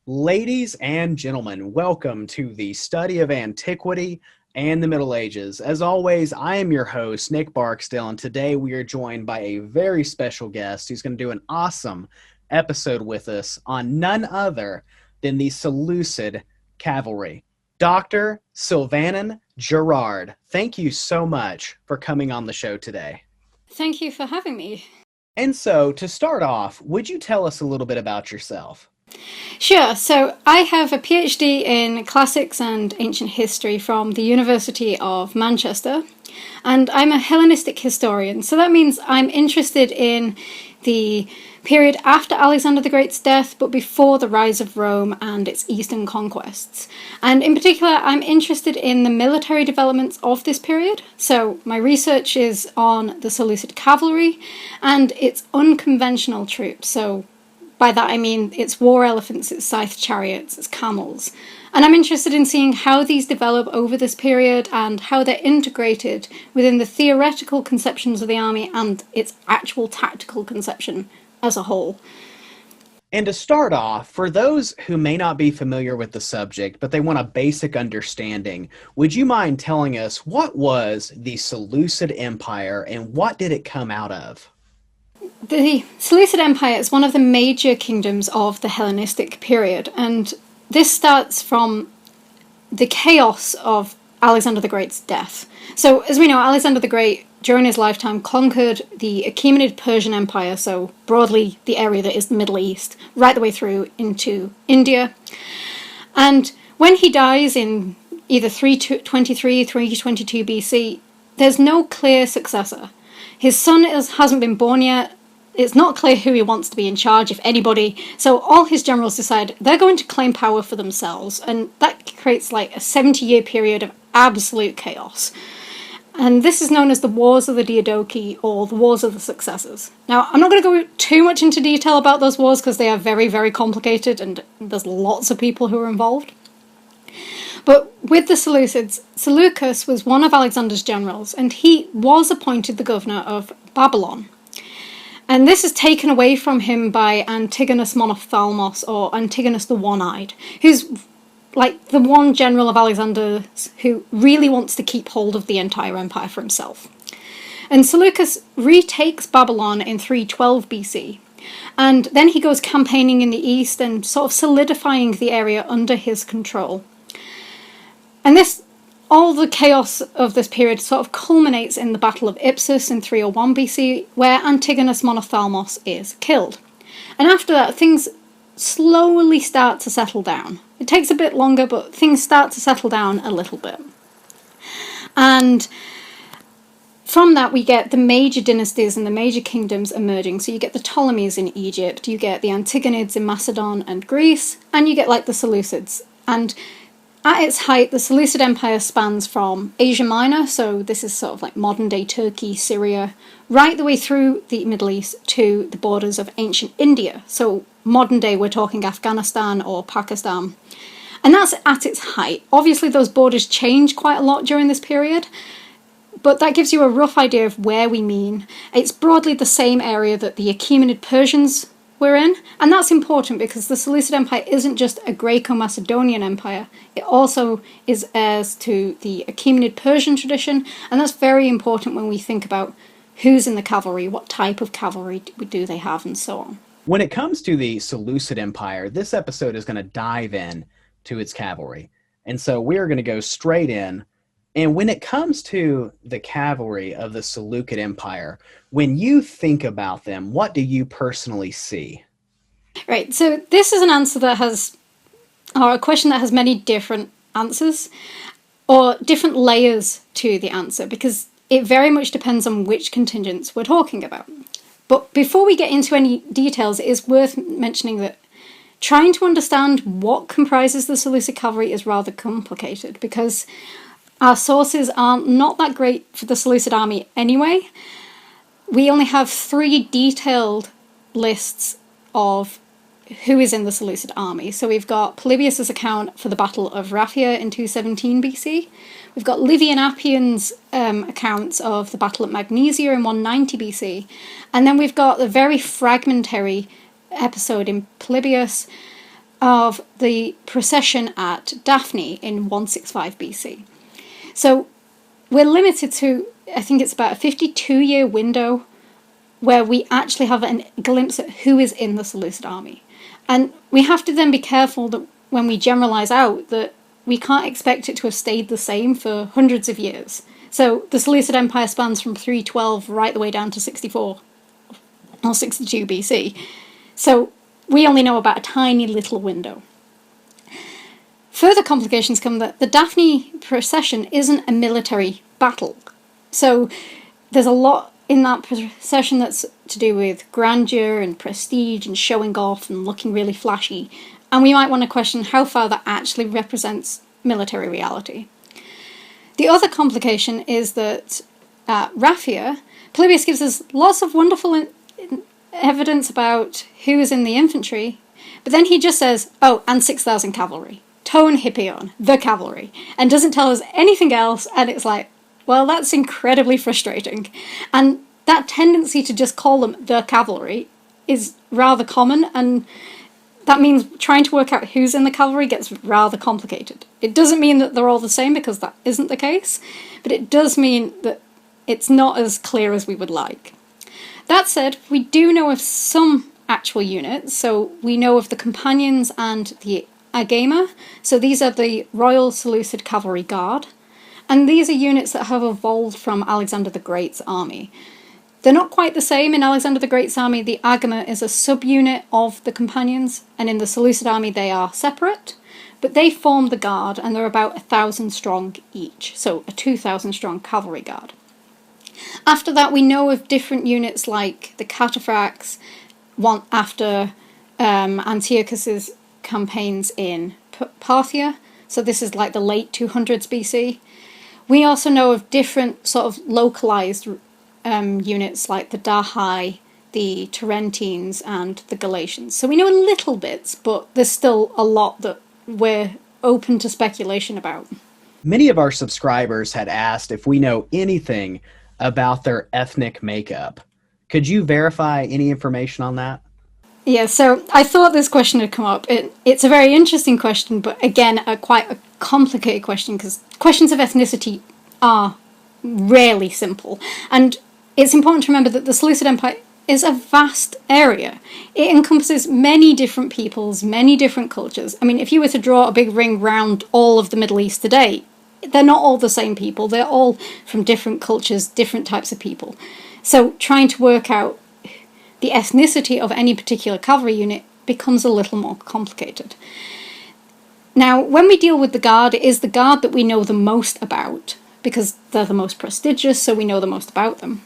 Ladies and gentlemen, welcome to the study of antiquity and the Middle Ages. As always, I am your host, Nick Barksdale, and today we are joined by a very special guest who's going to do an awesome episode with us on none other than the Seleucid Cavalry. Dr. Silvannen Gerrard, thank you so much for coming on the show today. Thank you for having me. And so, to start off, would you tell us a little bit about yourself? Sure, so I have a PhD in classics and ancient history from the University of Manchester, and I'm a Hellenistic historian, so that means I'm interested in the period after Alexander the Great's death, but before the rise of Rome and its eastern conquests. And in particular, I'm interested in the military developments of this period. So my research is on the Seleucid cavalry and its unconventional troops. So by that I mean its war elephants, its scythe chariots, its camels. And I'm interested in seeing how these develop over this period and how they're integrated within the theoretical conceptions of the army and its actual tactical conception as a whole. And to start off, for those who may not be familiar with the subject, but they want a basic understanding, would you mind telling us what was the Seleucid Empire and what did it come out of? The Seleucid Empire is one of the major kingdoms of the Hellenistic period, and this starts from the chaos of Alexander the Great's death. So, as we know, Alexander the Great, during his lifetime, conquered the Achaemenid Persian Empire, so broadly the area that is the Middle East, right the way through into India. And when he dies in either 323, 322 BC, there's no clear successor. His son hasn't been born yet. It's not clear who he wants to be in charge, if anybody. So all his generals decide they're going to claim power for themselves. And that creates like a 70-year period of absolute chaos. And this is known as the Wars of the Diadochi, or the Wars of the Successors. Now, I'm not going to go too much into detail about those wars because they are very, very complicated and there's lots of people who are involved. But with the Seleucids, Seleucus was one of Alexander's generals, and he was appointed the governor of Babylon. And this is taken away from him by Antigonus Monophthalmos, or Antigonus the One-Eyed, who's like the one general of Alexander's who really wants to keep hold of the entire empire for himself. And Seleucus retakes Babylon in 312 BC, and then he goes campaigning in the east and sort of solidifying the area under his control. And all the chaos of this period sort of culminates in the Battle of Ipsus in 301 BC, where Antigonus Monophthalmos is killed. And after that, things slowly start to settle down. It takes a bit longer, but things start to settle down a little bit. And from that, we get the major dynasties and the major kingdoms emerging. So you get the Ptolemies in Egypt, you get the Antigonids in Macedon and Greece, and you get like the Seleucids. And at its height, the Seleucid Empire spans from Asia Minor, so this is sort of like modern-day Turkey, Syria, right the way through the Middle East to the borders of ancient India. So modern-day, we're talking Afghanistan or Pakistan. And that's at its height. Obviously, those borders change quite a lot during this period, but that gives you a rough idea of where we mean. It's broadly the same area that the Achaemenid Persians we're in, and that's important because the Seleucid Empire isn't just a Greco-Macedonian empire, it also is heirs to the Achaemenid Persian tradition, and that's very important when we think about who's in the cavalry, what type of cavalry do they have, and so on. When it comes to the Seleucid Empire, this episode is going to dive in to its cavalry, and so we're going to go straight in. And when it comes to the cavalry of the Seleucid Empire, when you think about them, what do you personally see? Right, so this is an answer that has, or a question that has many different answers, or different layers to the answer, because it very much depends on which contingents we're talking about. But before we get into any details, it is worth mentioning that trying to understand what comprises the Seleucid cavalry is rather complicated, because our sources are not that great for the Seleucid army anyway. We only have 3 detailed lists of who is in the Seleucid army. So we've got Polybius's account for the Battle of Raphia in 217 BC. We've got Livy and Appian's accounts of the Battle at Magnesia in 190 BC. And then we've got a very fragmentary episode in Polybius of the procession at Daphne in 165 BC. So we're limited to, I think it's about a 52-year window where we actually have a glimpse at who is in the Seleucid army. And we have to then be careful that when we generalise out that we can't expect it to have stayed the same for hundreds of years. So the Seleucid Empire spans from 312 right the way down to 64 or 62 BC. So we only know about a tiny little window. Further complications come that the Daphne procession isn't a military battle. So there's a lot in that procession that's to do with grandeur and prestige and showing off and looking really flashy. And we might want to question how far that actually represents military reality. The other complication is that Raphia, Polybius gives us lots of wonderful evidence about who is in the infantry, but then he just says, oh, and 6,000 cavalry. Ton hippion, the cavalry, and doesn't tell us anything else, and it's like, well, that's incredibly frustrating. And that tendency to just call them the cavalry is rather common, and that means trying to work out who's in the cavalry gets rather complicated. It doesn't mean that they're all the same, because that isn't the case, but it does mean that it's not as clear as we would like. That said, we do know of some actual units, so we know of the companions and the agema, so these are the Royal Seleucid Cavalry Guard, and these are units that have evolved from Alexander the Great's army. They're not quite the same. In Alexander the Great's army, the agema is a subunit of the companions, and in the Seleucid army they are separate, but they form the guard, and they're about 1,000 strong each, so a 2,000 strong cavalry guard. After that, we know of different units like the Cataphracts, one after Antiochus's campaigns in Parthia, so this is like the late 200s BC. We also know of different sort of localized units like the Dahi, the Tarentines, and the Galatians. So we know little bits, but there's still a lot that we're open to speculation about. Many of our subscribers had asked if we know anything about their ethnic makeup. Could you verify any information on that? Yeah, so I thought this question had come up. It's a very interesting question, but again, quite a complicated question, because questions of ethnicity are rarely simple. And it's important to remember that the Seleucid Empire is a vast area. It encompasses many different peoples, many different cultures. I mean, if you were to draw a big ring round all of the Middle East today, they're not all the same people. They're all from different cultures, different types of people. So trying to work out the ethnicity of any particular cavalry unit becomes a little more complicated. Now, when we deal with the guard, it is the guard that we know the most about, because they're the most prestigious, so we know the most about them.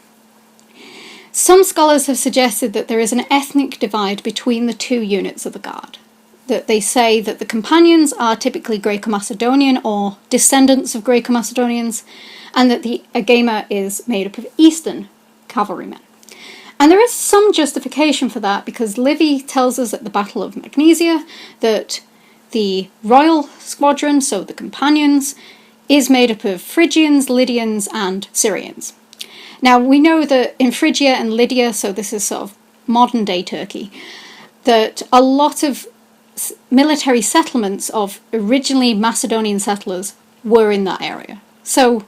Some scholars have suggested that there is an ethnic divide between the two units of the guard. That they say that the companions are typically Greco-Macedonian or descendants of Greco-Macedonians, and that the agema is made up of Eastern cavalrymen. And there is some justification for that, because Livy tells us at the Battle of Magnesia that the royal squadron, so the companions, is made up of Phrygians, Lydians, and Syrians. Now, we know that in Phrygia and Lydia, so this is sort of modern-day Turkey, that a lot of military settlements of originally Macedonian settlers were in that area. So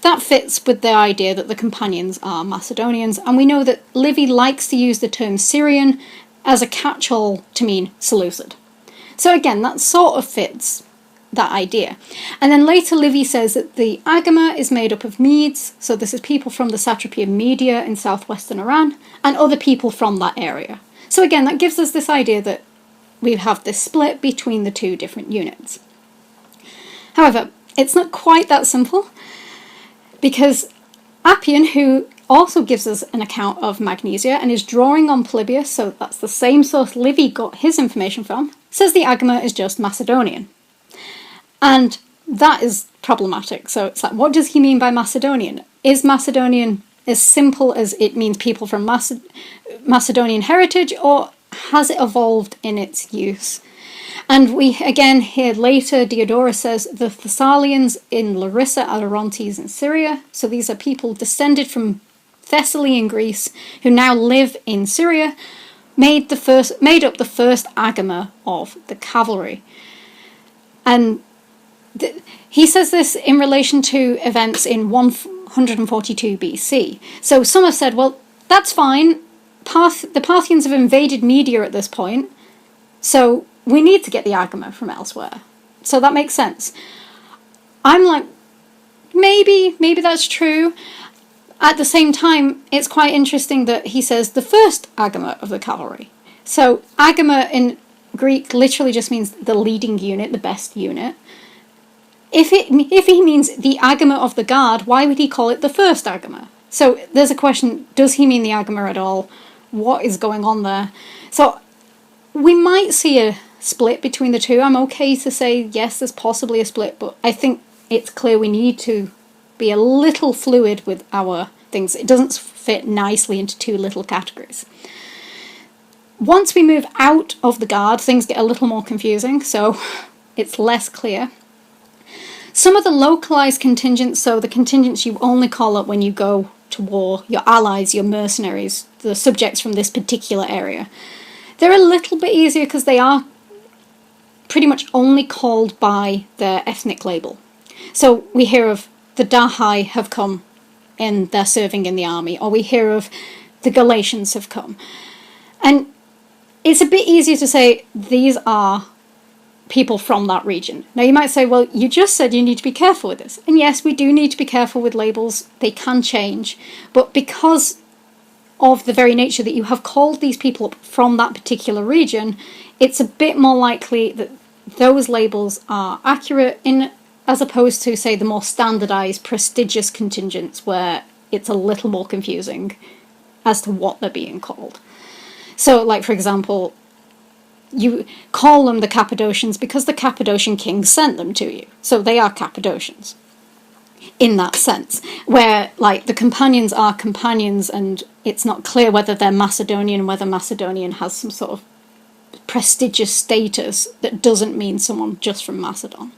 that fits with the idea that the companions are Macedonians, and we know that Livy likes to use the term Syrian as a catch-all to mean Seleucid. So again, that sort of fits that idea. And then later Livy says that the agema is made up of Medes, so this is people from the satrapy of Media in southwestern Iran, and other people from that area. So again, that gives us this idea that we have this split between the two different units. However, it's not quite that simple, because Appian, who also gives us an account of Magnesia and is drawing on Polybius, so that's the same source Livy got his information from, says the agema is just Macedonian. And that is problematic. So it's like, what does he mean by Macedonian? Is Macedonian as simple as it means people from Macedonian heritage, or has it evolved in its use? And we again hear later Diodorus says the Thessalians in Larissa are Orontes in Syria. So these are people descended from Thessaly in Greece who now live in Syria, made up the first agama of the cavalry. And he says this in relation to events in 142 BC. So some have said, well, that's fine. The Parthians have invaded Media at this point, so we need to get the agama from elsewhere. So that makes sense. I'm like, maybe that's true. At the same time, it's quite interesting that he says the first agama of the cavalry. So agama in Greek literally just means the leading unit, the best unit. If he means the agama of the guard, why would he call it the first agama? So there's a question, does he mean the agama at all? What is going on there? So we might see a split between the two. I'm okay to say, yes, there's possibly a split, but I think it's clear we need to be a little fluid with our things. It doesn't fit nicely into two little categories. Once we move out of the guard, things get a little more confusing, so it's less clear. Some of the localized contingents, so the contingents you only call up when you go to war, your allies, your mercenaries, the subjects from this particular area, they're a little bit easier because they are pretty much only called by their ethnic label. So we hear of the Dahai have come and they're serving in the army, or we hear of the Galatians have come. And it's a bit easier to say these are people from that region. Now you might say, well, you just said you need to be careful with this. And yes, we do need to be careful with labels. They can change. But because of the very nature that you have called these people up from that particular region, it's a bit more likely that those labels are accurate as opposed to, say, the more standardized, prestigious contingents where it's a little more confusing as to what they're being called. So, like, for example, you call them the Cappadocians because the Cappadocian king sent them to you. So they are Cappadocians in that sense, where, like, the companions are companions and it's not clear whether they're Macedonian, whether Macedonian has some sort of prestigious status that doesn't mean someone just from Macedon.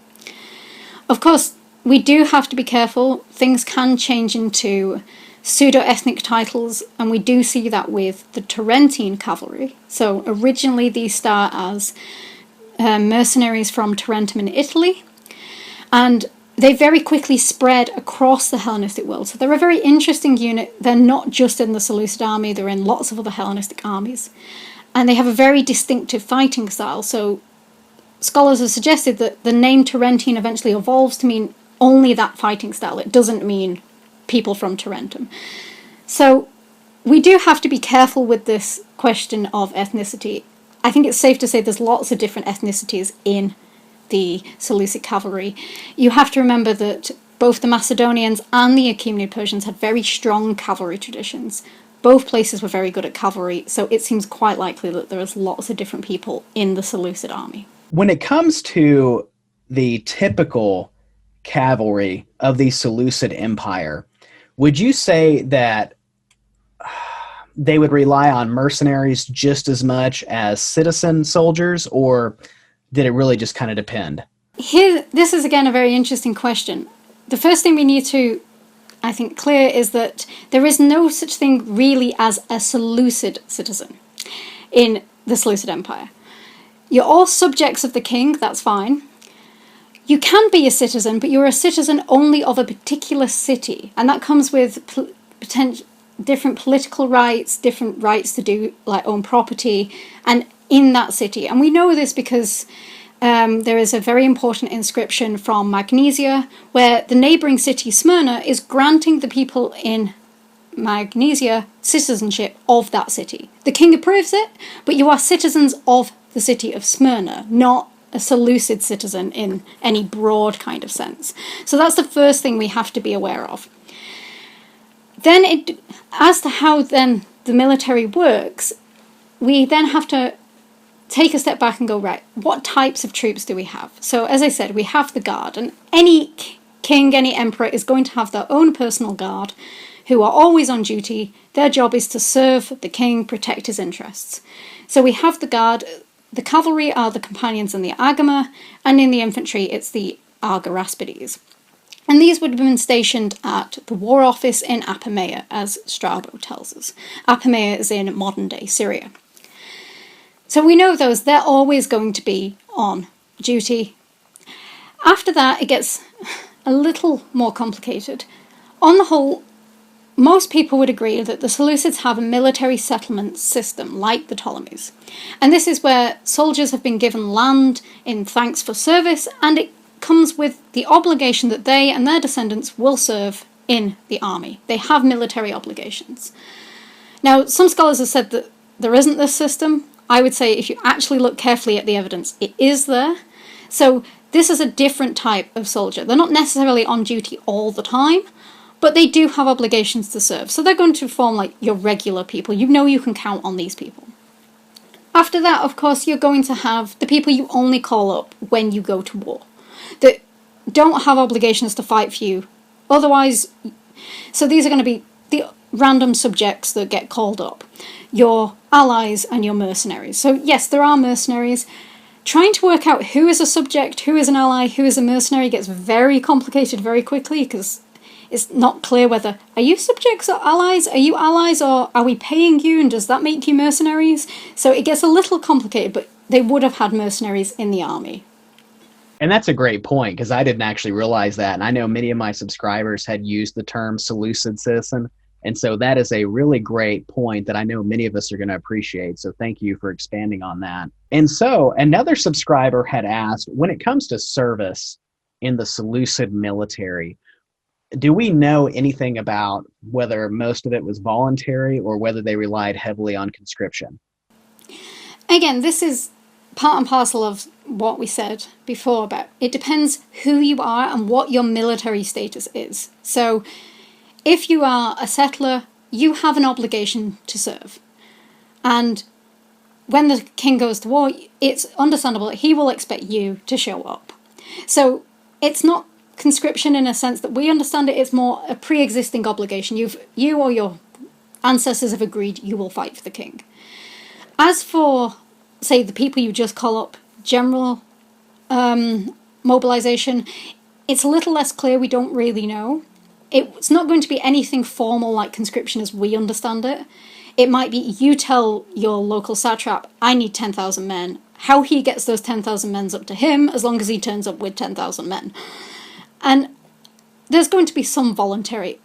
Of course, we do have to be careful. Things can change into pseudo-ethnic titles, and we do see that with the Tarentine cavalry. So originally these start as mercenaries from Tarentum in Italy, and they very quickly spread across the Hellenistic world. So they're a very interesting unit. They're not just in the Seleucid army, they're in lots of other Hellenistic armies. And they have a very distinctive fighting style. So scholars have suggested that the name Tarentine eventually evolves to mean only that fighting style. It doesn't mean people from Tarentum. So we do have to be careful with this question of ethnicity. I think it's safe to say there's lots of different ethnicities in the Seleucid cavalry. You have to remember that both the Macedonians and the Achaemenid Persians had very strong cavalry traditions. Both places were very good at cavalry, so it seems quite likely that there is lots of different people in the Seleucid army. When it comes to the typical cavalry of the Seleucid Empire, would you say that they would rely on mercenaries just as much as citizen soldiers, or did it really just kind of depend? This is again a very interesting question. The first thing we need to, I think, clear is that there is no such thing really as a Seleucid citizen in the Seleucid Empire. You're all subjects of the king, that's fine. You can be a citizen, but you're a citizen only of a particular city, and that comes with different political rights, different rights to do, like, own property, and in that city. And we know this because there is a very important inscription from Magnesia where the neighbouring city Smyrna is granting the people in Magnesia citizenship of that city. The king approves it, but you are citizens of the city of Smyrna, not a Seleucid citizen in any broad kind of sense. So that's the first thing we have to be aware of. Then, as to how then the military works, we then have to take a step back and go, right, what types of troops do we have? So, as I said, we have the guard, and any king, any emperor is going to have their own personal guard who are always on duty. Their job is to serve the king, protect his interests. So we have the guard. The cavalry are the companions and the agama, and in the infantry it's the Argaraspides. And these would have been stationed at the war office in Apamea, as Strabo tells us. Apamea is in modern-day Syria. So we know those, they're always going to be on duty. After that, it gets a little more complicated. On the whole, most people would agree that the Seleucids have a military settlement system like the Ptolemies. And this is where soldiers have been given land in thanks for service, and it comes with the obligation that they and their descendants will serve in the army. They have military obligations. Now, some scholars have said that there isn't this system. I would say if you actually look carefully at the evidence, it is there. So this is a different type of soldier. They're not necessarily on duty all the time, but they do have obligations to serve. So they're going to form like your regular people. You know you can count on these people. After that, of course, you're going to have the people you only call up when you go to war, that don't have obligations to fight for you. Otherwise, so these are going to be the random subjects that get called up, your allies and your mercenaries. So yes, there are mercenaries. Trying to work out who is a subject, who is an ally, who is a mercenary gets very complicated very quickly, because it's not clear whether, are you subjects or allies? Are you allies, or are we paying you, and does that make you mercenaries? So it gets a little complicated, but they would have had mercenaries in the army. And that's a great point, because I didn't actually realize that. And I know many of my subscribers had used the term Seleucid citizen. And so that is a really great point that I know many of us are going to appreciate. So thank you for expanding on that. And so another subscriber had asked, when it comes to service in the Seleucid military, do we know anything about whether most of it was voluntary or whether they relied heavily on conscription? Again, this is part and parcel of what we said before about it depends who you are and what your military status is. So if you are a settler, you have an obligation to serve. And when the king goes to war, it's understandable that he will expect you to show up. So it's not conscription in a sense that we understand it. It's more a pre-existing obligation. You or your ancestors have agreed you will fight for the king. As for, say, the people you just call up, general mobilization, it's a little less clear. We don't really know. It's not going to be anything formal like conscription as we understand it. It might be you tell your local satrap, I need 10,000 men. How he gets those 10,000 men's up to him, as long as he turns up with 10,000 men. And there's going to be some voluntary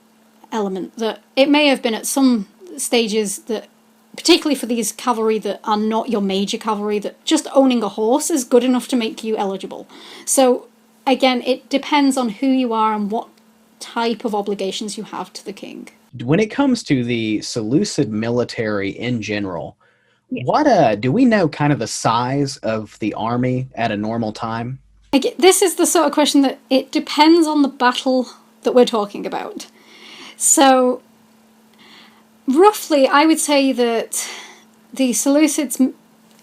element that it may have been at some stages that, particularly for these cavalry that are not your major cavalry, that just owning a horse is good enough to make you eligible. So again, it depends on who you are and what type of obligations you have to the king. When it comes to the Seleucid military in general, what do we know kind of the size of the army at a normal time? This is the sort of question that it depends on the battle that we're talking about. So, roughly, I would say that the Seleucids'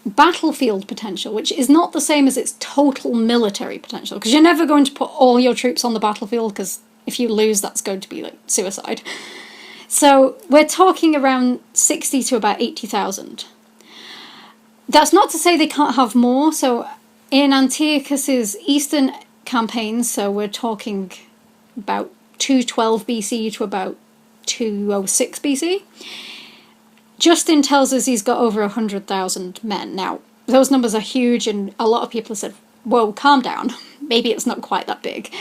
battlefield potential, which is not the same as its total military potential, because you're never going to put all your troops on the battlefield, because if you lose, that's going to be like suicide. So, we're talking around 60 to about 80,000. That's not to say they can't have more, so in Antiochus's eastern campaigns, so we're talking about 212 BC to about 206 BC, Justin tells us he's got over 100,000 men. Now, those numbers are huge, and a lot of people have said, whoa, calm down. Maybe it's not quite that big.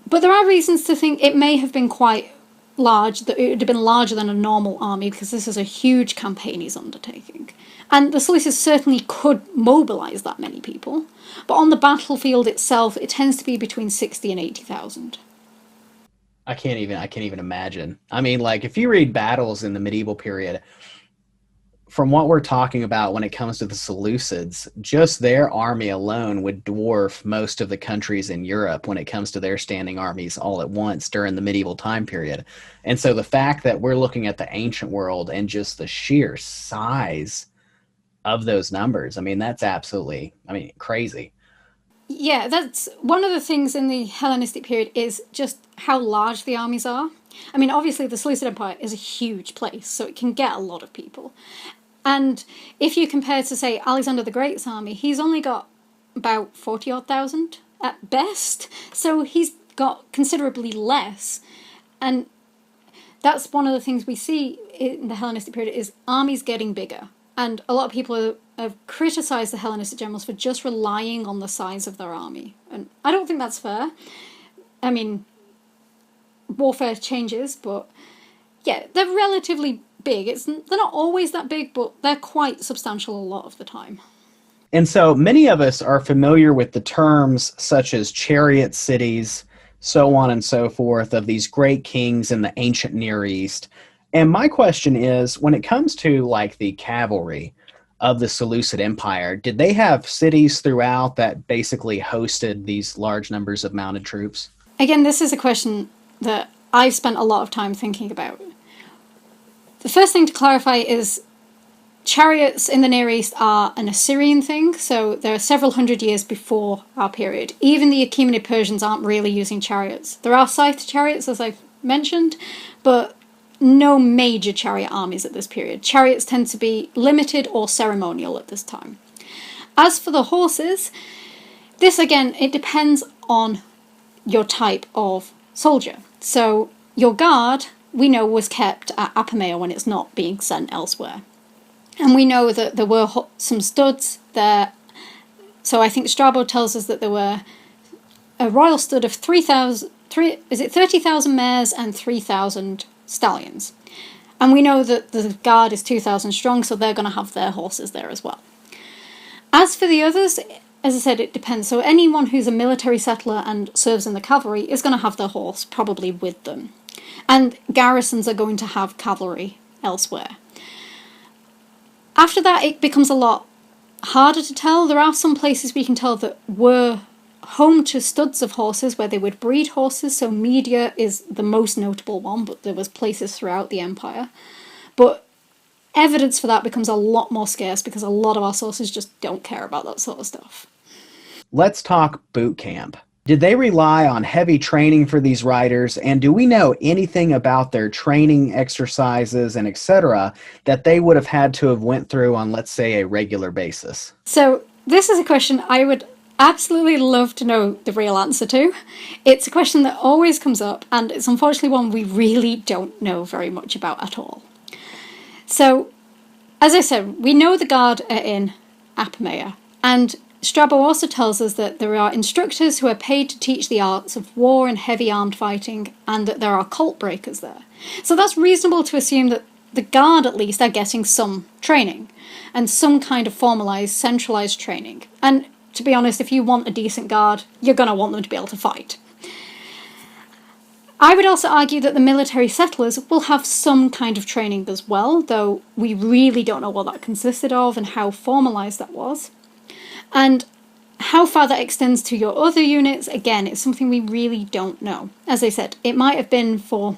But there are reasons to think it may have been quite large, that it would have been larger than a normal army, because this is a huge campaign he's undertaking. And the Seleucids certainly could mobilise that many people, but on the battlefield itself, it tends to be between 60 and 80,000. I can't even imagine. I mean, like, if you read battles in the medieval period, from what we're talking about when it comes to the Seleucids, just their army alone would dwarf most of the countries in Europe when it comes to their standing armies all at once during the medieval time period. And so the fact that we're looking at the ancient world and just the sheer size of those numbers, I mean, that's absolutely, crazy. Yeah, that's one of the things in the Hellenistic period is just how large the armies are. I mean, obviously the Seleucid Empire is a huge place, so it can get a lot of people. And if you compare to, say, Alexander the Great's army, he's only got about 40-odd thousand at best, so he's got considerably less. And that's one of the things we see in the Hellenistic period is armies getting bigger. And a lot of people have criticised the Hellenistic generals for just relying on the size of their army. And I don't think that's fair. I mean, warfare changes, but yeah, they're relatively big. They're not always that big, but they're quite substantial a lot of the time. And so many of us are familiar with the terms such as chariot cities, so on and so forth, of these great kings in the ancient Near East. And my question is, when it comes to like the cavalry of the Seleucid Empire, did they have cities throughout that basically hosted these large numbers of mounted troops? Again, this is a question that I've spent a lot of time thinking about. The first thing to clarify is chariots in the Near East are an Assyrian thing, so they're several hundred years before our period. Even the Achaemenid Persians aren't really using chariots. There are scythe chariots, as I've mentioned, but no major chariot armies at this period. Chariots tend to be limited or ceremonial at this time. As for the horses, this again, it depends on your type of soldier. So your guard, we know, was kept at Apamea when it's not being sent elsewhere. And we know that there were some studs there. So I think Strabo tells us that there were a royal stud of 30,000 mares and 3,000 stallions. And we know that the guard is 2,000 strong, so they're going to have their horses there as well. As for the others, as I said, it depends. So anyone who's a military settler and serves in the cavalry is going to have their horse probably with them. And garrisons are going to have cavalry elsewhere. After that, it becomes a lot harder to tell. There are some places we can tell that were home to studs of horses where they would breed horses. So Media is the most notable one, but there was places throughout the empire. But evidence for that becomes a lot more scarce because a lot of our sources just don't care about that sort of stuff. Let's talk boot camp. Did they rely on heavy training for these riders, and do we know anything about their training exercises and etc. that they would have had to have went through on, let's say, a regular basis? So this is a question I would absolutely love to know the real answer to. It's a question that always comes up, and it's unfortunately one we really don't know very much about at all. So, as I said, we know the guard are in Apamea, and Strabo also tells us that there are instructors who are paid to teach the arts of war and heavy armed fighting, and that there are cult breakers there. So that's reasonable to assume that the guard, at least, are getting some training, and some kind of formalised, centralised training. And to be honest, if you want a decent guard, you're going to want them to be able to fight. I would also argue that the military settlers will have some kind of training as well, though we really don't know what that consisted of and how formalised that was. And how far that extends to your other units, again, it's something we really don't know. As I said, it might have been for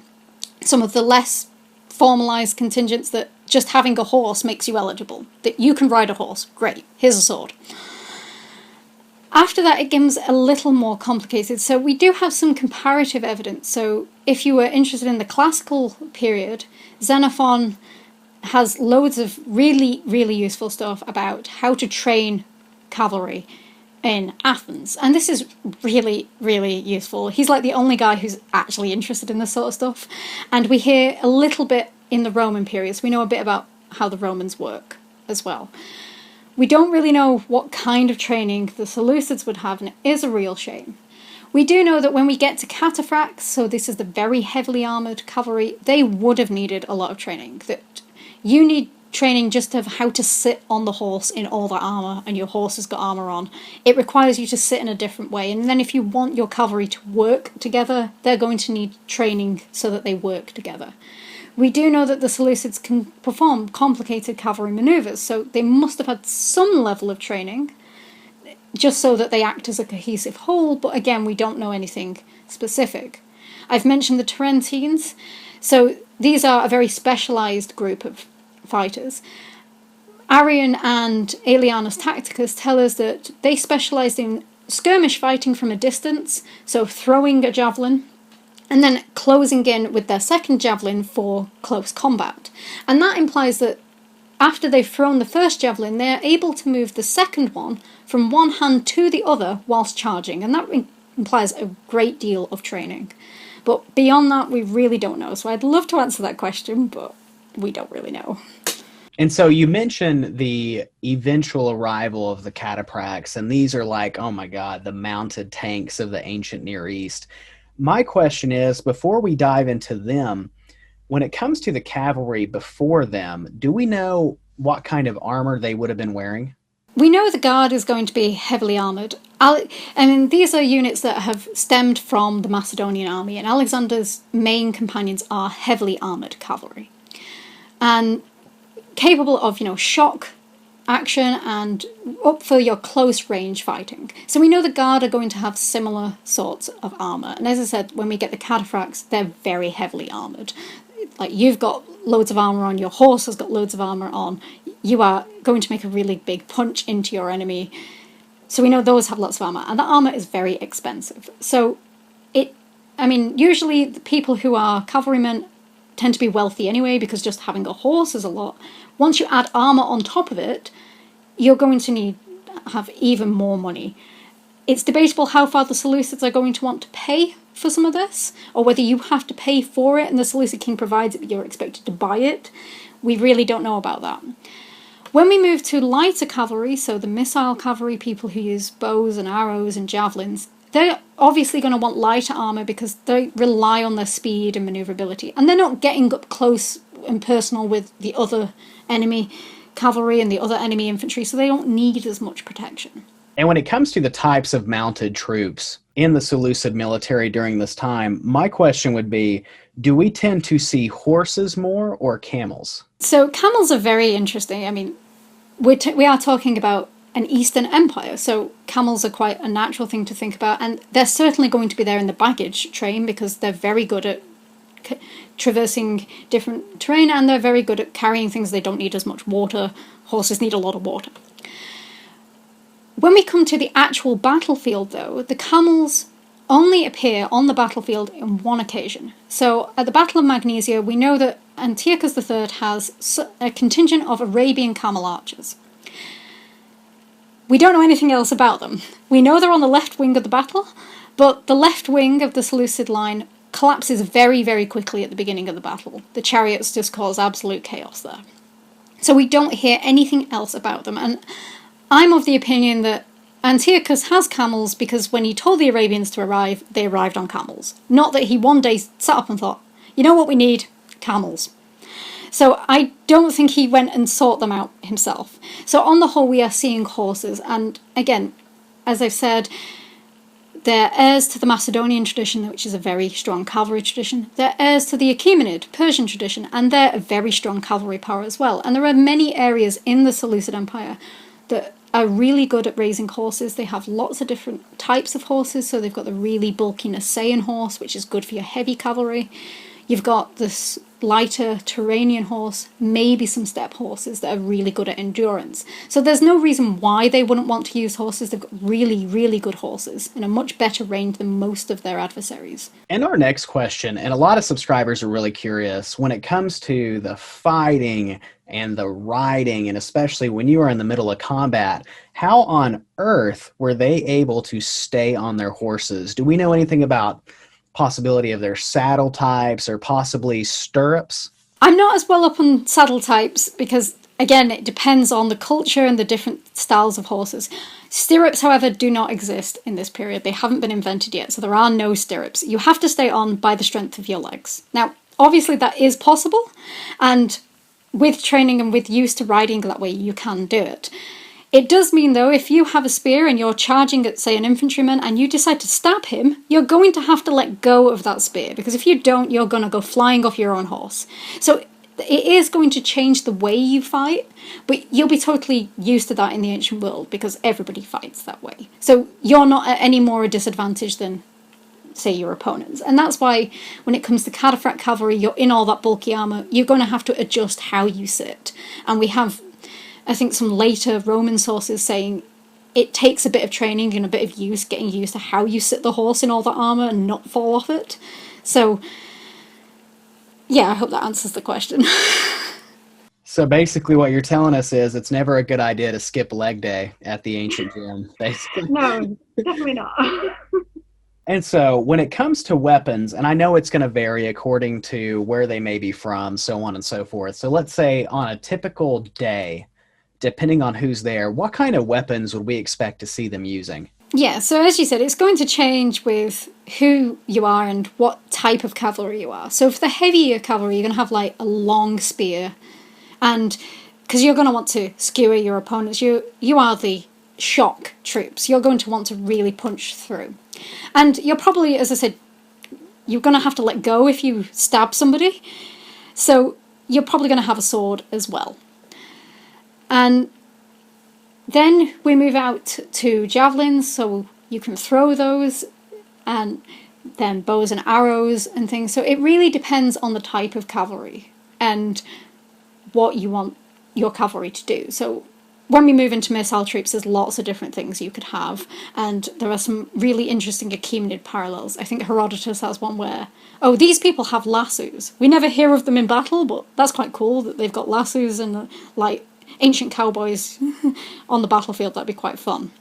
some of the less formalised contingents that just having a horse makes you eligible. That you can ride a horse, great, here's a sword. After that, it becomes a little more complicated. So we do have some comparative evidence. So if you were interested in the classical period, Xenophon has loads of really, really useful stuff about how to train cavalry in Athens. And this is really, really useful. He's like the only guy who's actually interested in this sort of stuff. And we hear a little bit in the Roman period. So we know a bit about how the Romans work as well. We don't really know what kind of training the Seleucids would have, and it is a real shame. We do know that when we get to Cataphracts, so this is the very heavily armoured cavalry, they would have needed a lot of training. That you need training just of how to sit on the horse in all that armour, and your horse has got armour on. It requires you to sit in a different way, and then if you want your cavalry to work together, they're going to need training so that they work together. We do know that the Seleucids can perform complicated cavalry manoeuvres, so they must have had some level of training, just so that they act as a cohesive whole, but again, we don't know anything specific. I've mentioned the Tarentines, so these are a very specialised group of fighters. Arrian and Aelianus Tacticus tell us that they specialised in skirmish fighting from a distance, so throwing a javelin, and then closing in with their second javelin for close combat. And that implies that after they've thrown the first javelin, they're able to move the second one from one hand to the other whilst charging, and that implies a great deal of training. But beyond that, we really don't know. So I'd love to answer that question, but we don't really know. And so you mentioned the eventual arrival of the Cataphracts, and these are like, oh my God, the mounted tanks of the ancient Near East. My question is, before we dive into them, when it comes to the cavalry before them, do we know what kind of armor they would have been wearing? We know the Guard is going to be heavily armoured. These are units that have stemmed from the Macedonian army, and Alexander's main companions are heavily armoured cavalry. And capable of, shock, action, and up for your close range fighting. So we know the Guard are going to have similar sorts of armour. And as I said, when we get the Cataphracts, they're very heavily armoured. Like, you've got loads of armour on, your horse has got loads of armour on, you are going to make a really big punch into your enemy. So we know those have lots of armour, and that armour is very expensive. So usually the people who are cavalrymen tend to be wealthy anyway, because just having a horse is a lot. Once you add armour on top of it, you're going to have even more money. It's debatable how far the Seleucids are going to want to pay for some of this, or whether you have to pay for it and the Seleucid king provides it but you're expected to buy it. We really don't know about that. When we move to lighter cavalry, so the missile cavalry, people who use bows and arrows and javelins, they're obviously going to want lighter armour because they rely on their speed and manoeuvrability. And they're not getting up close and personal with the other enemy cavalry and the other enemy infantry, so they don't need as much protection. And when it comes to the types of mounted troops in the Seleucid military during this time, my question would be, do we tend to see horses more or camels? So camels are very interesting. We are talking about an Eastern empire, so camels are quite a natural thing to think about, and they're certainly going to be there in the baggage train because they're very good at traversing different terrain, and they're very good at carrying things. They don't need as much water. Horses need a lot of water. When we come to the actual battlefield, though, the camels only appear on the battlefield on one occasion. So at the Battle of Magnesia, we know that Antiochus III has a contingent of Arabian camel archers. We don't know anything else about them. We know they're on the left wing of the battle, but the left wing of the Seleucid line collapses very, very quickly at the beginning of the battle. The chariots just cause absolute chaos there. So we don't hear anything else about them, and I'm of the opinion that Antiochus has camels because when he told the Arabians to arrive, they arrived on camels. Not that he one day sat up and thought, you know what we need? Camels. So I don't think he went and sought them out himself. So on the whole, we are seeing horses. And again, as I've said, they're heirs to the Macedonian tradition, which is a very strong cavalry tradition. They're heirs to the Achaemenid Persian tradition, and they're a very strong cavalry power as well. And there are many areas in the Seleucid Empire that are really good at raising horses. They have lots of different types of horses. So they've got the really bulky Nisaean horse, which is good for your heavy cavalry. You've got this lighter Turanian horse, maybe some steppe horses that are really good at endurance. So there's no reason why they wouldn't want to use horses. They've got really, really good horses in a much better range than most of their adversaries. And our next question, and a lot of subscribers are really curious, when it comes to the fighting and the riding, and especially when you are in the middle of combat, how on earth were they able to stay on their horses? Do we know anything about possibility of their saddle types or possibly stirrups? I'm not as well up on saddle types because, again, it depends on the culture and the different styles of horses. Stirrups, however, do not exist in this period. They haven't been invented yet, so there are no stirrups. You have to stay on by the strength of your legs. Now, obviously that is possible, and with training and with use to riding that way, you can do it. It does mean, though, if you have a spear and you're charging at, say, an infantryman and you decide to stab him, you're going to have to let go of that spear, because if you don't, you're going to go flying off your own horse. So it is going to change the way you fight, but you'll be totally used to that in the ancient world because everybody fights that way. So you're not at any more a disadvantage than, say, your opponents. And that's why when it comes to Cataphract cavalry, you're in all that bulky armour, you're going to have to adjust how you sit. And we have, I think, some later Roman sources saying it takes a bit of training and a bit of use, getting used to how you sit the horse in all that armour and not fall off it. So, yeah, I hope that answers the question. So basically what you're telling us is it's never a good idea to skip leg day at the ancient gym, basically. No, definitely not. And so when it comes to weapons, and I know it's going to vary according to where they may be from, so on and so forth. So let's say on a typical day, depending on who's there, what kind of weapons would we expect to see them using? Yeah, so as you said, it's going to change with who you are and what type of cavalry you are. So for the heavier cavalry, you're going to have like a long spear, and because you're going to want to skewer your opponents, you are the shock troops. You're going to want to really punch through. And you're probably, as I said, you're going to have to let go if you stab somebody. So you're probably going to have a sword as well. And then we move out to javelins, so you can throw those, and then bows and arrows and things. So it really depends on the type of cavalry and what you want your cavalry to do. So when we move into missile troops, there's lots of different things you could have, and there are some really interesting Achaemenid parallels. I think Herodotus has one where, oh, these people have lassos. We never hear of them in battle, but that's quite cool that they've got lassos and like ancient cowboys on the battlefield. That'd be quite fun.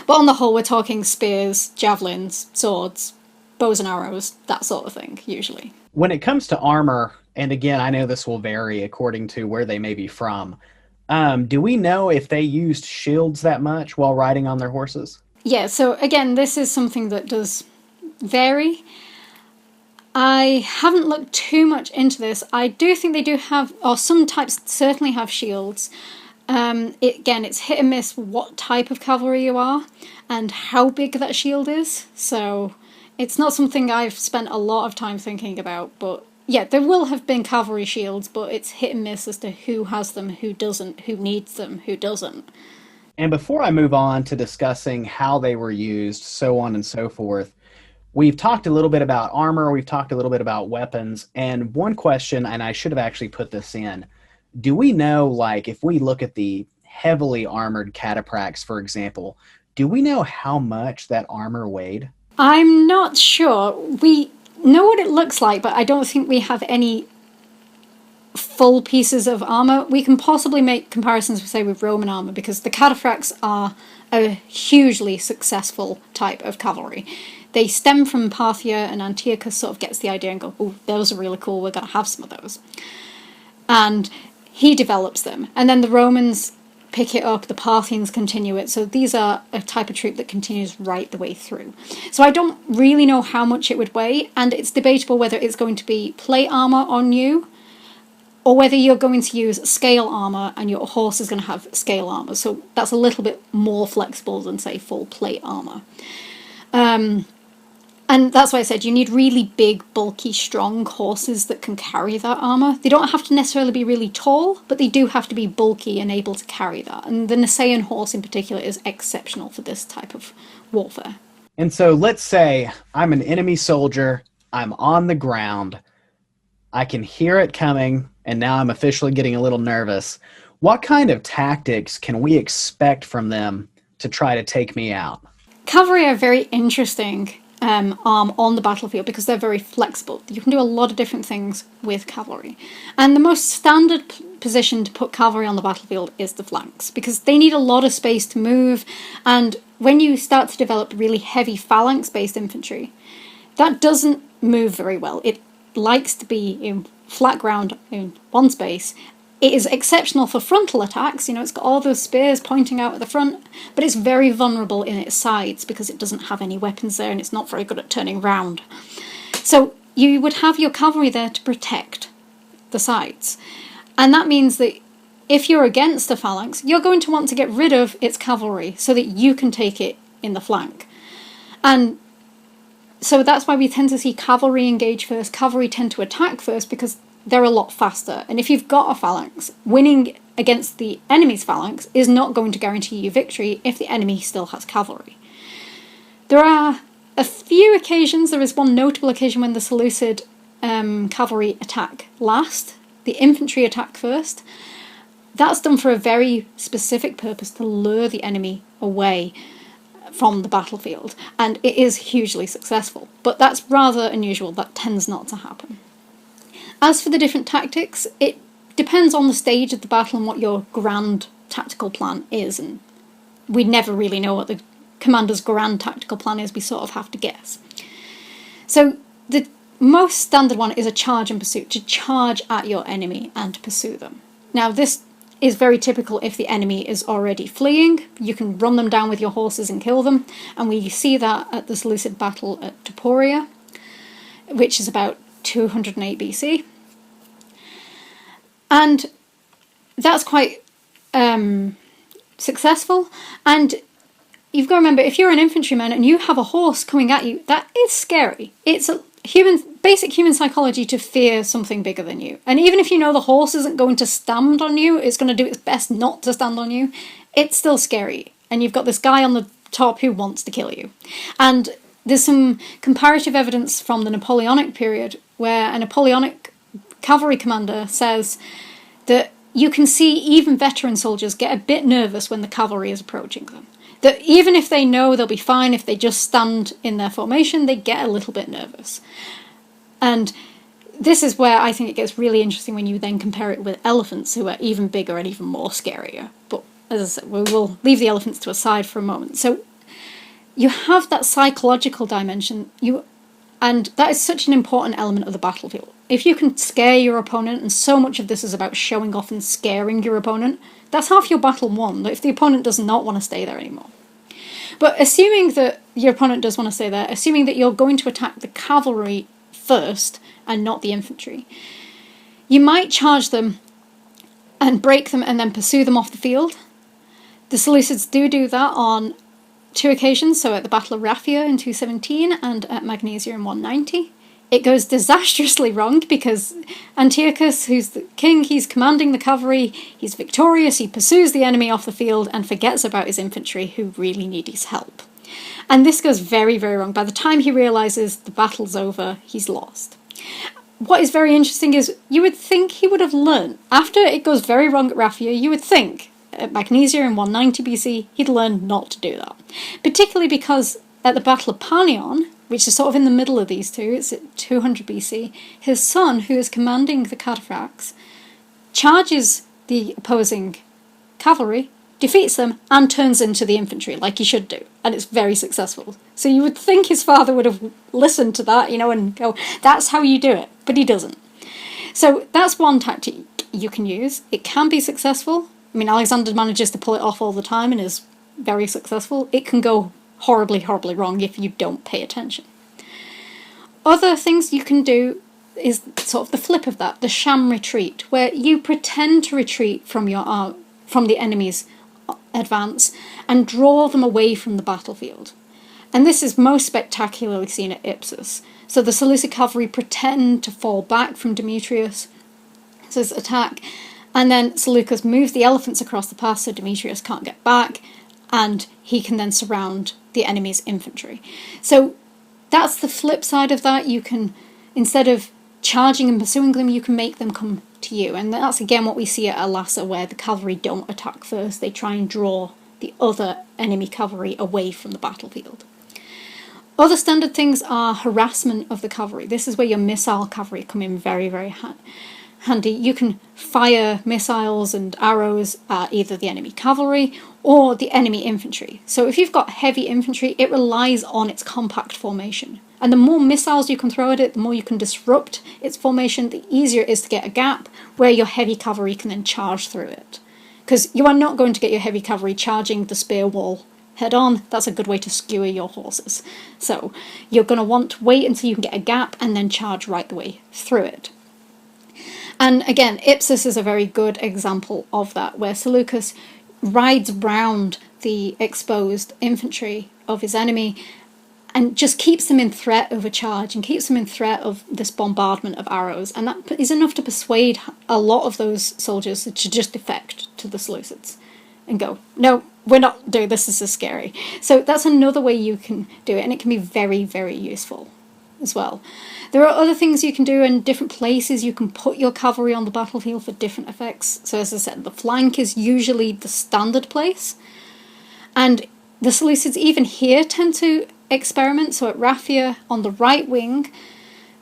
But on the whole, we're talking spears, javelins, swords, bows and arrows, that sort of thing, usually. When it comes to armor, and again, I know this will vary according to where they may be from, do we know if they used shields that much while riding on their horses? Yeah, so again, this is something that does vary. I haven't looked too much into this. I do think they do have, or some types certainly have shields. It's hit and miss what type of cavalry you are and how big that shield is. So it's not something I've spent a lot of time thinking about, but yeah, there will have been cavalry shields, but it's hit and miss as to who has them, who doesn't, who needs them, who doesn't. And before I move on to discussing how they were used, so on and so forth, we've talked a little bit about armor, we've talked a little bit about weapons, and one question, and I should have actually put this in, do we know, like, if we look at the heavily armored cataphracts, for example, do we know how much that armor weighed? I'm not sure. We know what it looks like, but I don't think we have any full pieces of armor. We can possibly make comparisons, say, with Roman armor, because the cataphracts are a hugely successful type of cavalry. They stem from Parthia, and Antiochus sort of gets the idea and go, oh, those are really cool, we're going to have some of those. And he develops them. And then the Romans pick it up, the Parthians continue it. So these are a type of troop that continues right the way through. So I don't really know how much it would weigh, and it's debatable whether it's going to be plate armor on you, or whether you're going to use scale armor and your horse is going to have scale armor. So that's a little bit more flexible than, say, full plate armor. And that's why I said you need really big, bulky, strong horses that can carry that armour. They don't have to necessarily be really tall, but they do have to be bulky and able to carry that. And the Nisaean horse in particular is exceptional for this type of warfare. And so let's say I'm an enemy soldier, I'm on the ground, I can hear it coming, and now I'm officially getting a little nervous. What kind of tactics can we expect from them to try to take me out? Cavalry are very interesting arm on the battlefield because they're very flexible. You can do a lot of different things with cavalry. And the most standard position to put cavalry on the battlefield is the flanks, because they need a lot of space to move, and when you start to develop really heavy phalanx-based infantry, that doesn't move very well. It likes to be in flat ground in one space. It is exceptional for frontal attacks, it's got all those spears pointing out at the front, but it's very vulnerable in its sides because it doesn't have any weapons there and it's not very good at turning round. So you would have your cavalry there to protect the sides. And that means that if you're against a phalanx, you're going to want to get rid of its cavalry so that you can take it in the flank. And so that's why we tend to see cavalry engage first. Cavalry tend to attack first because they're a lot faster. And if you've got a phalanx, winning against the enemy's phalanx is not going to guarantee you victory if the enemy still has cavalry. There are a few occasions, there is one notable occasion when the Seleucid cavalry attack last, the infantry attack first. That's done for a very specific purpose, to lure the enemy away from the battlefield, and it is hugely successful. But that's rather unusual, that tends not to happen. As for the different tactics, it depends on the stage of the battle and what your grand tactical plan is, and we never really know what the commander's grand tactical plan is, we sort of have to guess. So the most standard one is a charge and pursuit, to charge at your enemy and pursue them. Now this is very typical if the enemy is already fleeing. You can run them down with your horses and kill them, and we see that at the Seleucid battle at Taporia, which is about 208 BC. And that's quite successful. And you've got to remember, if you're an infantryman and you have a horse coming at you, that is scary. It's a basic human psychology to fear something bigger than you. And even if you know the horse isn't going to stand on you, it's going to do its best not to stand on you, it's still scary. And you've got this guy on the top who wants to kill you. And there's some comparative evidence from the Napoleonic period where a Napoleonic cavalry commander says that you can see even veteran soldiers get a bit nervous when the cavalry is approaching them. That even if they know they'll be fine, if they just stand in their formation, they get a little bit nervous. And this is where I think it gets really interesting when you then compare it with elephants, who are even bigger and even more scarier. But as I said, we will leave the elephants to a side for a moment. So you have that psychological dimension, and that is such an important element of the battlefield. If you can scare your opponent, and so much of this is about showing off and scaring your opponent, that's half your battle won, if the opponent does not want to stay there anymore. But assuming that your opponent does want to stay there, assuming that you're going to attack the cavalry first and not the infantry, you might charge them and break them and then pursue them off the field. The Seleucids do that on 2 occasions, so at the Battle of Raphia in 217 and at Magnesia in 190. It goes disastrously wrong because Antiochus, who's the king, he's commanding the cavalry, he's victorious, he pursues the enemy off the field and forgets about his infantry who really need his help. And this goes very, very wrong. By the time he realises the battle's over, he's lost. What is very interesting is you would think he would have learned. After it goes very wrong at Raphia, you would think at Magnesia in 190 BC, he'd learned not to do that. Particularly because at the Battle of Panion, which is sort of in the middle of these two, it's at 200 BC, his son, who is commanding the Cataphracts, charges the opposing cavalry, defeats them, and turns into the infantry, like he should do. And it's very successful. So you would think his father would have listened to that, and go, that's how you do it. But he doesn't. So that's one tactic you can use. It can be successful. I mean, Alexander manages to pull it off all the time and is very successful. It can go horribly, horribly wrong if you don't pay attention. Other things you can do is sort of the flip of that, the sham retreat, where you pretend to retreat from the enemy's advance and draw them away from the battlefield. And this is most spectacularly seen at Ipsus. So the Seleucid cavalry pretend to fall back from Demetrius' attack, and then Seleucus moves the elephants across the pass so Demetrius can't get back, and he can then surround the enemy's infantry. So that's the flip side of that. You can, instead of charging and pursuing them, you can make them come to you. And that's again what we see at Elassa, where the cavalry don't attack first. They try and draw the other enemy cavalry away from the battlefield. Other standard things are harassment of the cavalry. This is where your missile cavalry come in very, very handy. You can fire missiles and arrows at either the enemy cavalry or the enemy infantry. So if you've got heavy infantry, it relies on its compact formation. And the more missiles you can throw at it, the more you can disrupt its formation, the easier it is to get a gap where your heavy cavalry can then charge through it. Because you are not going to get your heavy cavalry charging the spear wall head on. That's a good way to skewer your horses. So you're going to want to wait until you can get a gap and then charge right the way through it. And again, Ipsus is a very good example of that, where Seleucus rides round the exposed infantry of his enemy and just keeps them in threat of a charge and keeps them in threat of this bombardment of arrows. And that is enough to persuade a lot of those soldiers to just defect to the Seleucids and go, no, we're not doing this, this is scary. So that's another way you can do it, and it can be very, very useful as well. There are other things you can do in different places. You can put your cavalry on the battlefield for different effects. So as I said, the flank is usually the standard place. And the Seleucids even here tend to experiment. So at Raphia, on the right wing,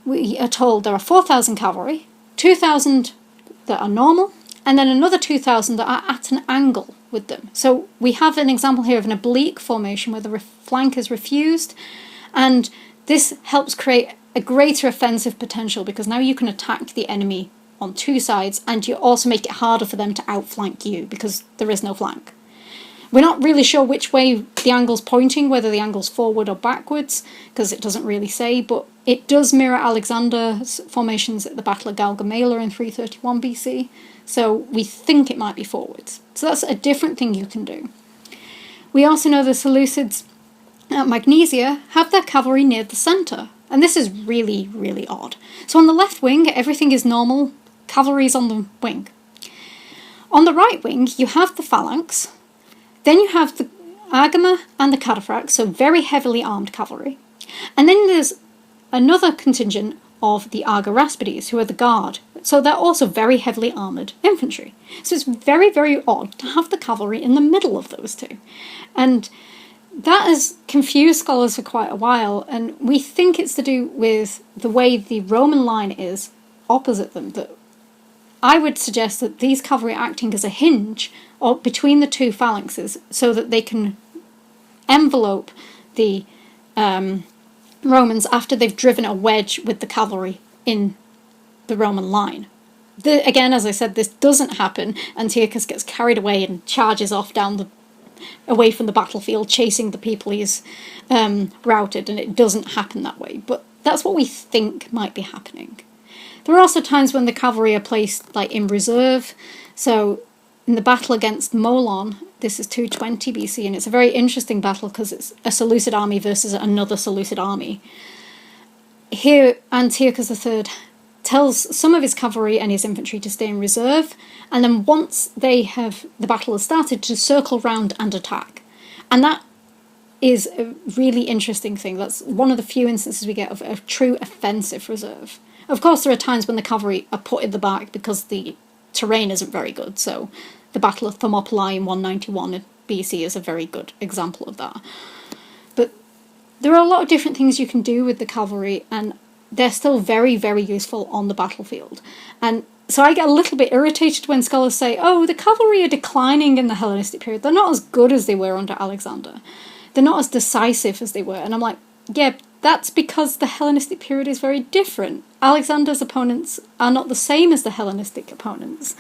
we are told there are 4,000 cavalry, 2,000 that are normal, and then another 2,000 that are at an angle with them. So we have an example here of an oblique formation where the flank is refused, and this helps create a greater offensive potential because now you can attack the enemy on two sides, and you also make it harder for them to outflank you because there is no flank. We're not really sure which way the angle's pointing, whether the angle's forward or backwards, because it doesn't really say, but it does mirror Alexander's formations at the Battle of Gaugamela in 331 BC, so we think it might be forwards. So that's a different thing you can do. We also know the Seleucids at Magnesia have their cavalry near the centre, and this is really, really odd. So on the left wing, everything is normal, cavalry's on the wing. On the right wing, you have the phalanx, then you have the Agama and the Cataphracts, so very heavily armed cavalry. And then there's another contingent of the Argoraspides, who are the guard. So they're also very heavily armoured infantry. So it's very, very odd to have the cavalry in the middle of those two. And that has confused scholars for quite a while, and we think it's to do with the way the Roman line is opposite them. That I would suggest that these cavalry are acting as a hinge or between the two phalanxes so that they can envelope the Romans after they've driven a wedge with the cavalry in the Roman line. Again, as I said, this doesn't happen. Antiochus gets carried away and charges off away from the battlefield, chasing the people he's routed, and it doesn't happen that way. But that's what we think might be happening. There are also times when the cavalry are placed in reserve. So in the battle against Molon, this is 220 BC, and it's a very interesting battle because it's a Seleucid army versus another Seleucid army. Here, Antiochus III tells some of his cavalry and his infantry to stay in reserve, and then once the battle has started, to circle round and attack. And that is a really interesting thing. That's one of the few instances we get of a true offensive reserve. Of course, there are times when the cavalry are put in the back because the terrain isn't very good, so the Battle of Thermopylae in 191 BC is a very good example of that. But there are a lot of different things you can do with the cavalry, and they're still very, very useful on the battlefield. And so I get a little bit irritated when scholars say, oh, the cavalry are declining in the Hellenistic period. They're not as good as they were under Alexander. They're not as decisive as they were. And I'm like, yeah, that's because the Hellenistic period is very different. Alexander's opponents are not the same as the Hellenistic opponents.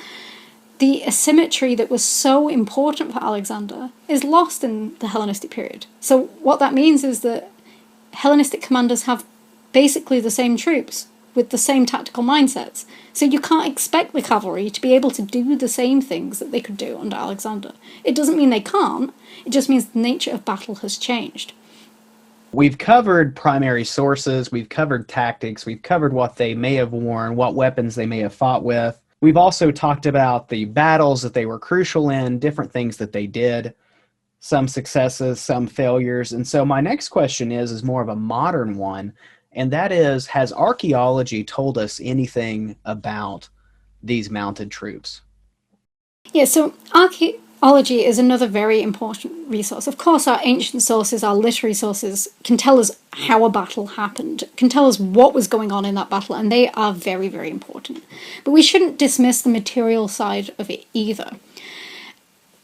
The asymmetry that was so important for Alexander is lost in the Hellenistic period. So what that means is that Hellenistic commanders have basically the same troops with the same tactical mindsets. So you can't expect the cavalry to be able to do the same things that they could do under Alexander. It doesn't mean they can't, it just means the nature of battle has changed. We've covered primary sources, we've covered tactics, we've covered what they may have worn, what weapons they may have fought with. We've also talked about the battles that they were crucial in, different things that they did, some successes, some failures. And so my next question is more of a modern one, and that is, has archaeology told us anything about these mounted troops? Yeah, so archaeology is another very important resource. Of course, our ancient sources, our literary sources, can tell us how a battle happened, can tell us what was going on in that battle, and they are very, very important. But we shouldn't dismiss the material side of it either.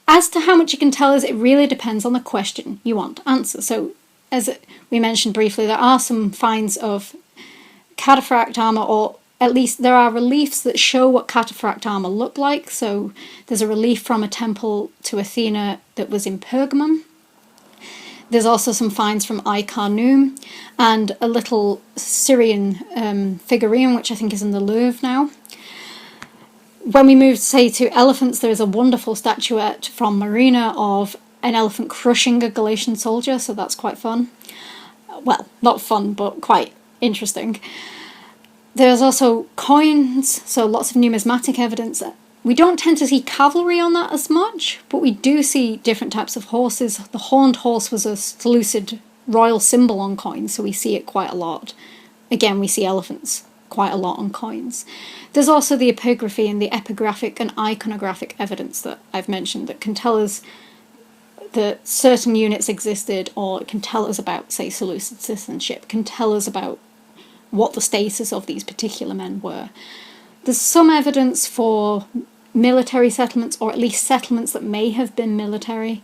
As to how much it can tell us, it really depends on the question you want to answer. So, as we mentioned briefly, there are some finds of cataphract armour, or at least there are reliefs that show what cataphract armour looked like. So there's a relief from a temple to Athena that was in Pergamum. There's also some finds from Ai-Khanum and a little Syrian figurine, which I think is in the Louvre now. When we move, say, to elephants, there is a wonderful statuette from Marina of an elephant crushing a Galatian soldier, so that's quite fun. Well, not fun, but quite interesting. There's also coins, so lots of numismatic evidence. We don't tend to see cavalry on that as much, but we do see different types of horses. The horned horse was a Seleucid royal symbol on coins, so we see it quite a lot. Again, we see elephants quite a lot on coins. There's also the epigraphy and the epigraphic and iconographic evidence that I've mentioned that can tell us that certain units existed, or it can tell us about, say, Seleucid citizenship, can tell us about what the status of these particular men were. There's some evidence for military settlements, or at least settlements that may have been military.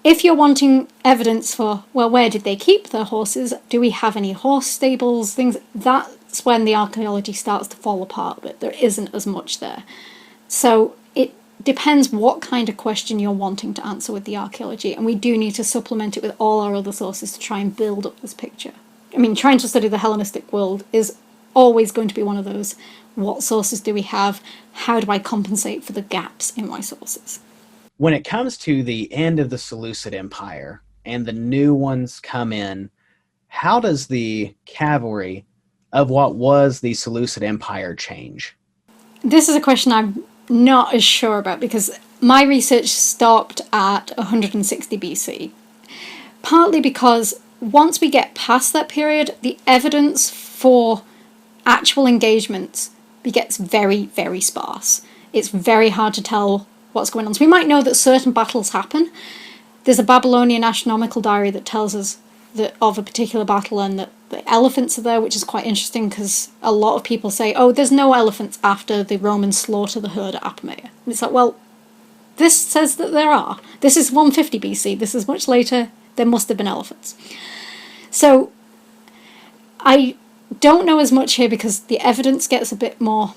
If you're wanting evidence for, well, where did they keep their horses? Do we have any horse stables? Things, that's when the archaeology starts to fall apart a bit. There isn't as much there. So it depends what kind of question you're wanting to answer with the archaeology, and we do need to supplement it with all our other sources to try and build up this picture. I mean, trying to study the Hellenistic world is always going to be one of those, what sources do we have? How do I compensate for the gaps in my sources? When it comes to the end of the Seleucid Empire and the new ones come in, how does the cavalry of what was the Seleucid Empire change? This is a question I'm not as sure about, because my research stopped at 160 BC. Partly because once we get past that period, the evidence for actual engagements gets very, very sparse. It's very hard to tell what's going on. So we might know that certain battles happen. There's a Babylonian astronomical diary that tells us that of a particular battle and that the elephants are there, which is quite interesting because a lot of people say, oh, there's no elephants after the Romans slaughter the herd at Apamea. And it's like, well, this says that there are. This is 150 BC. This is much later. There must have been elephants. So I don't know as much here because the evidence gets a bit more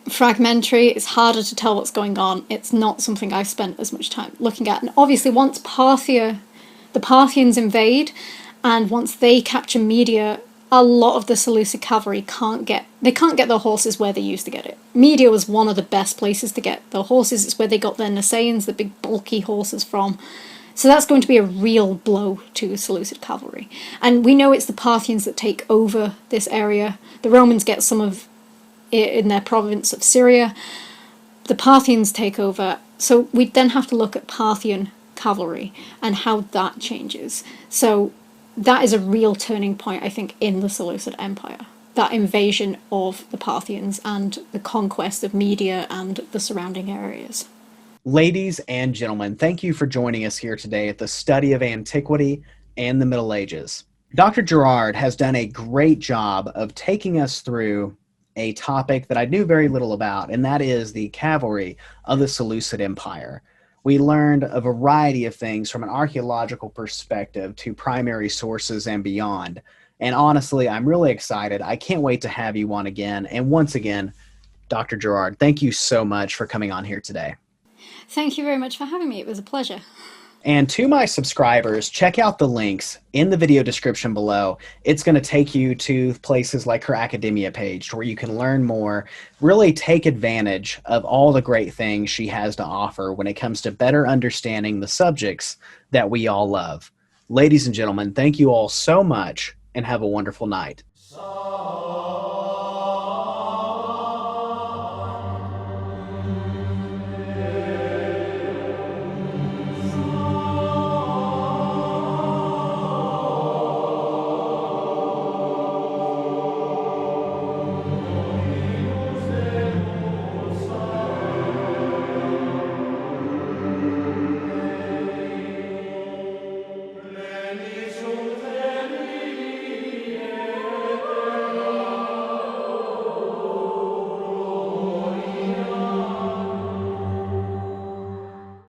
fragmentary. It's harder to tell what's going on. It's not something I've spent as much time looking at. And obviously once the Parthians invade, and once they capture Media, a lot of the Seleucid cavalry can't get their horses where they used to get it. Media was one of the best places to get their horses. It's where they got their Nisaeans, the big bulky horses, from. So that's going to be a real blow to Seleucid cavalry. And we know it's the Parthians that take over this area. The Romans get some of it in their province of Syria. The Parthians take over. So we then have to look at Parthian cavalry and how that changes. So that is a real turning point, I think, in the Seleucid Empire. That invasion of the Parthians and the conquest of Media and the surrounding areas. Ladies and gentlemen, thank you for joining us here today at the Study of Antiquity and the Middle Ages. Dr. Gerrard has done a great job of taking us through a topic that I knew very little about, and that is the cavalry of the Seleucid Empire. We learned a variety of things from an archaeological perspective to primary sources and beyond. And honestly, I'm really excited. I can't wait to have you on again. And once again, Dr. Gerrard, thank you so much for coming on here today. Thank you very much for having me. It was a pleasure. And to my subscribers, check out the links in the video description below. It's going to take you to places like her academia page where you can learn more, really take advantage of all the great things she has to offer when it comes to better understanding the subjects that we all love. Ladies and gentlemen, thank you all so much and have a wonderful night.